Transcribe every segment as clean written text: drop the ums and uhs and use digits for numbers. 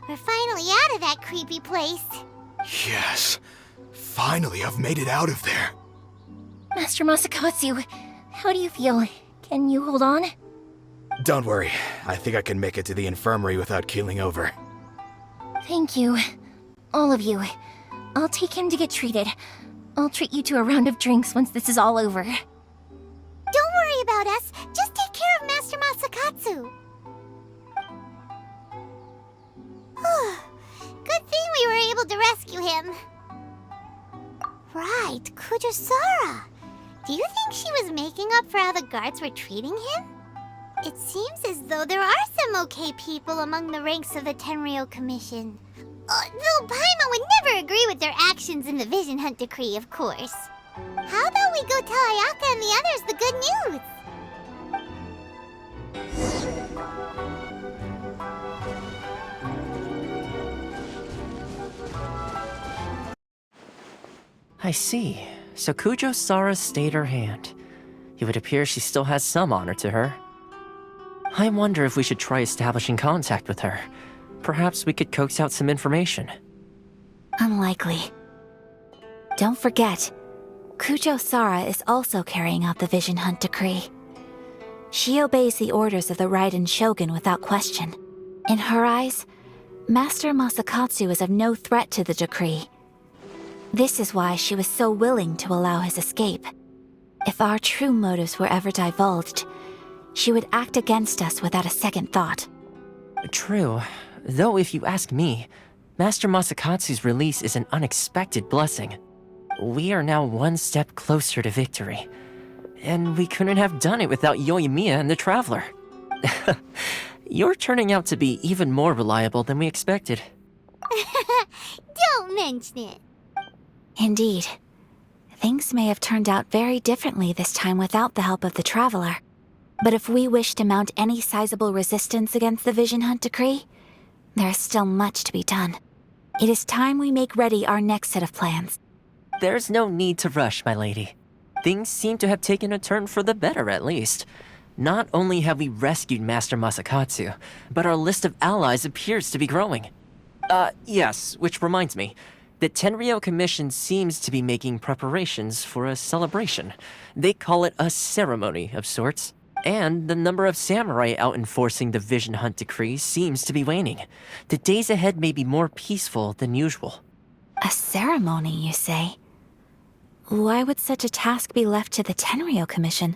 We're finally out of that creepy place. Yes. Finally, I've made it out of there. Master Masakatsu, how do you feel? Can you hold on? Don't worry. I think I can make it to the infirmary without keeling over. Thank you. All of you. I'll take him to get treated. I'll treat you to a round of drinks once this is all over. Don't worry about us. Just take care of Master Masakatsu. Good thing we were able to rescue him. Right, Kujosara. Do you think she was making up for how the guards were treating him? It seems as though there are some okay people among the ranks of the Tenryou Commission. Though Paimon would never agree with their actions in the Vision Hunt Decree, of course. How about we go tell Ayaka and the others the good news? I see. So Kujo-Sara stayed her hand. It would appear she still has some honor to her. I wonder if we should try establishing contact with her. Perhaps we could coax out some information. Unlikely. Don't forget, Kujo-Sara is also carrying out the Vision Hunt Decree. She obeys the orders of the Raiden Shogun without question. In her eyes, Master Masakatsu is of no threat to the decree. This is why she was so willing to allow his escape. If our true motives were ever divulged, she would act against us without a second thought. True. Though if you ask me, Master Masakatsu's release is an unexpected blessing. We are now one step closer to victory. And we couldn't have done it without Yoimiya and the Traveler. You're turning out to be even more reliable than we expected. Don't mention it. Indeed. Things may have turned out very differently this time without the help of the Traveler. But if we wish to mount any sizable resistance against the Vision Hunt Decree, there is still much to be done. It is time we make ready our next set of plans. There's no need to rush, my lady. Things seem to have taken a turn for the better, at least. Not only have we rescued Master Masakatsu, but our list of allies appears to be growing. Yes, which reminds me. The Tenryou Commission seems to be making preparations for a celebration. They call it a ceremony of sorts. And the number of samurai out enforcing the Vision Hunt Decree seems to be waning. The days ahead may be more peaceful than usual. A ceremony, you say? Why would such a task be left to the Tenryou Commission?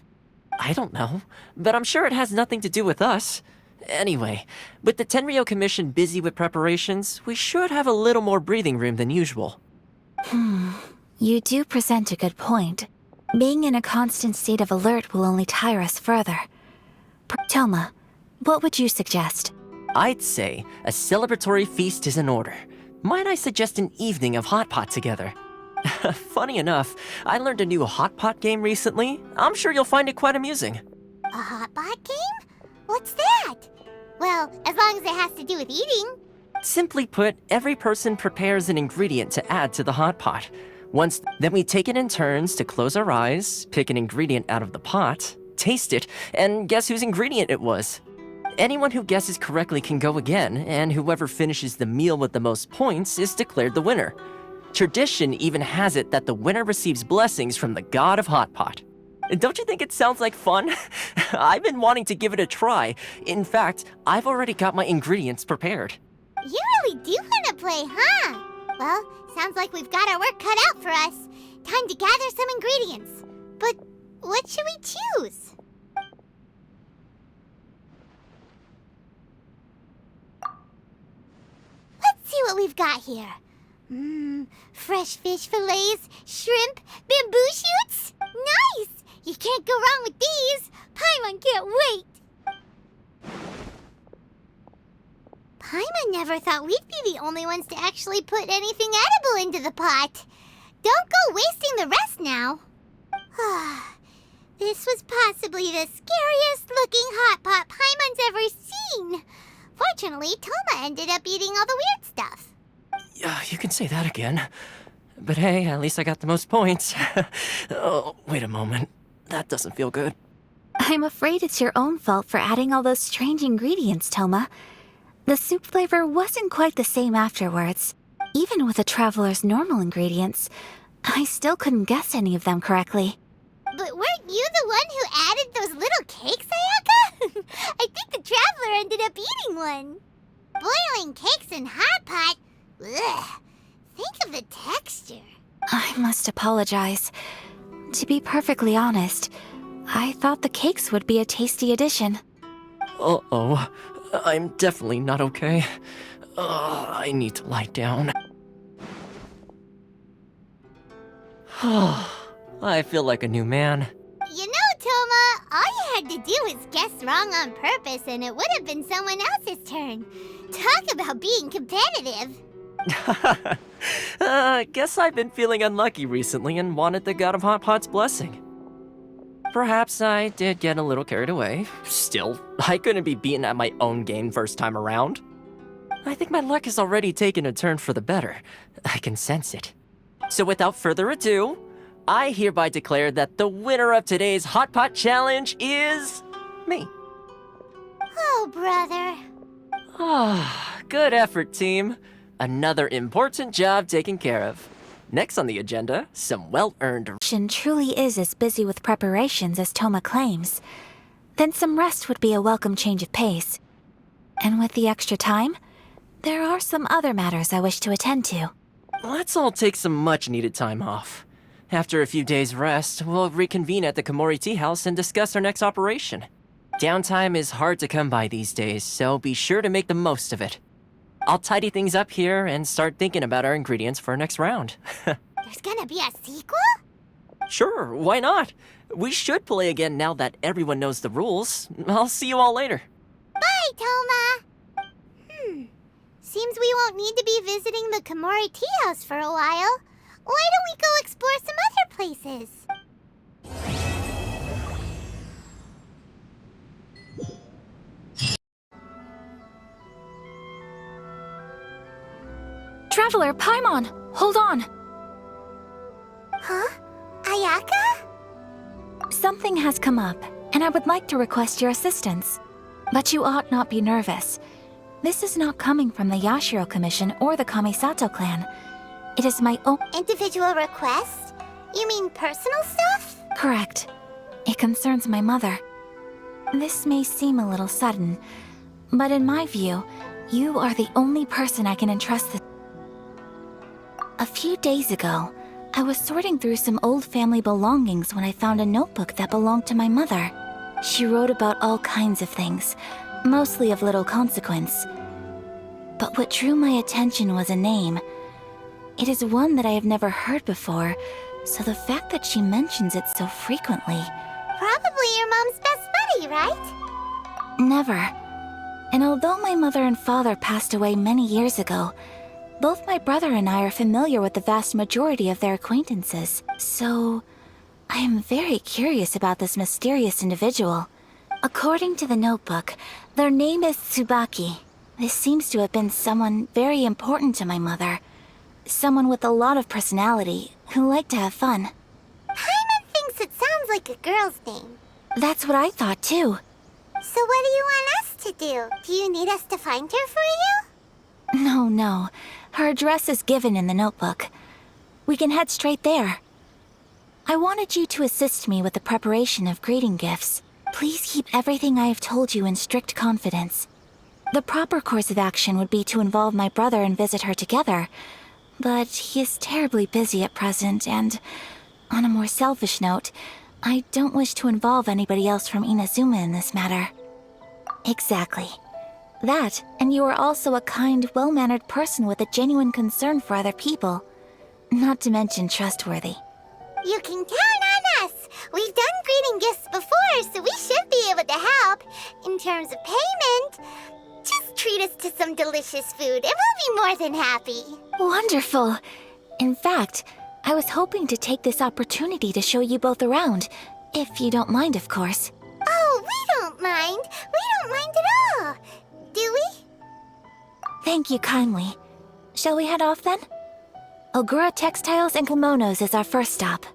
I don't know, but I'm sure it has nothing to do with us. Anyway, with the Tenryou Commission busy with preparations, we should have a little more breathing room than usual. You do present a good point. Being in a constant state of alert will only tire us further. Toma, what would you suggest? I'd say a celebratory feast is in order. Might I suggest an evening of hot pot together? Funny enough, I learned a new hot pot game recently. I'm sure you'll find it quite amusing. A hot pot game? What's that? Well, as long as it has to do with eating. Simply put, every person prepares an ingredient to add to the hot pot. Then we take it in turns to close our eyes, pick an ingredient out of the pot, taste it, and guess whose ingredient it was. Anyone who guesses correctly can go again, and whoever finishes the meal with the most points is declared the winner. Tradition even has it that the winner receives blessings from the god of hot pot. Don't you think it sounds like fun? I've been wanting to give it a try. In fact, I've already got my ingredients prepared. You really do want to play, huh? Well, sounds like we've got our work cut out for us. Time to gather some ingredients. But what should we choose? Let's see what we've got here. Fresh fish fillets, shrimp, bamboo shoots. Nice! You can't go wrong with these. Paimon can't wait. Paimon never thought we'd be the only ones to actually put anything edible into the pot. Don't go wasting the rest now. This was possibly the scariest looking hot pot Paimon's ever seen. Fortunately, Toma ended up eating all the weird stuff. You can say that again. But hey, at least I got the most points. Oh, wait a moment. That doesn't feel good. I'm afraid it's your own fault for adding all those strange ingredients, Toma. The soup flavor wasn't quite the same afterwards. Even with the traveler's normal ingredients, I still couldn't guess any of them correctly. But weren't you the one who added those little cakes, Ayaka? I think the traveler ended up eating one. Boiling cakes in hot pot? Ugh. Think of the texture. I must apologize. To be perfectly honest, I thought the cakes would be a tasty addition. Uh-oh. I'm definitely not okay. I need to lie down. I feel like a new man. You know, Toma, all you had to do was guess wrong on purpose and it would have been someone else's turn. Talk about being competitive. Guess I've been feeling unlucky recently and wanted the God of Hot Pot's blessing. Perhaps I did get a little carried away. Still, I couldn't be beaten at my own game first time around. I think my luck has already taken a turn for the better. I can sense it. So without further ado, I hereby declare that the winner of today's Hot Pot Challenge is me. Oh, brother. Good effort, team. Another important job taken care of. Next on the agenda, some well-earned... Shin truly is as busy with preparations as Toma claims. Then some rest would be a welcome change of pace. And with the extra time, there are some other matters I wish to attend to. Let's all take some much-needed time off. After a few days' rest, we'll reconvene at the Komori Tea House and discuss our next operation. Downtime is hard to come by these days, so be sure to make the most of it. I'll tidy things up here and start thinking about our ingredients for our next round. There's gonna be a sequel? Sure, why not? We should play again now that everyone knows the rules. I'll see you all later. Bye, Toma. Seems we won't need to be visiting the Komori Tea House for a while. Why don't we go explore some other places? Traveler, Paimon! Hold on! Huh? Ayaka? Something has come up, and I would like to request your assistance. But you ought not be nervous. This is not coming from the Yashiro Commission or the Kamisato clan. It is my own... Individual request? You mean personal stuff? Correct. It concerns my mother. This may seem a little sudden, but in my view, you are the only person I can entrust this. A few days ago, I was sorting through some old family belongings when I found a notebook that belonged to my mother. She wrote about all kinds of things, mostly of little consequence. But what drew my attention was a name. It is one that I have never heard before, so the fact that she mentions it so frequently... Probably your mom's best buddy, right? Never. And although my mother and father passed away many years ago, both my brother and I are familiar with the vast majority of their acquaintances. So, I am very curious about this mysterious individual. According to the notebook, their name is Tsubaki. This seems to have been someone very important to my mother. Someone with a lot of personality, who liked to have fun. Paimon thinks it sounds like a girl's name. That's what I thought too. So what do you want us to do? Do you need us to find her for you? No. Her address is given in the notebook. We can head straight there. I wanted you to assist me with the preparation of greeting gifts. Please keep everything I have told you in strict confidence. The proper course of action would be to involve my brother and visit her together, but he is terribly busy at present, and on a more selfish note, I don't wish to involve anybody else from Inazuma in this matter. Exactly. That, and you are also a kind, well-mannered person with a genuine concern for other people. Not to mention trustworthy. You can count on us! We've done greeting gifts before, so we should be able to help. In terms of payment, just treat us to some delicious food and we'll be more than happy. Wonderful! In fact, I was hoping to take this opportunity to show you both around, if you don't mind, of course. Oh, we don't mind. We don't mind at all. Do we? Thank you kindly. Shall we head off then? Ogura Textiles and Kimonos is our first stop.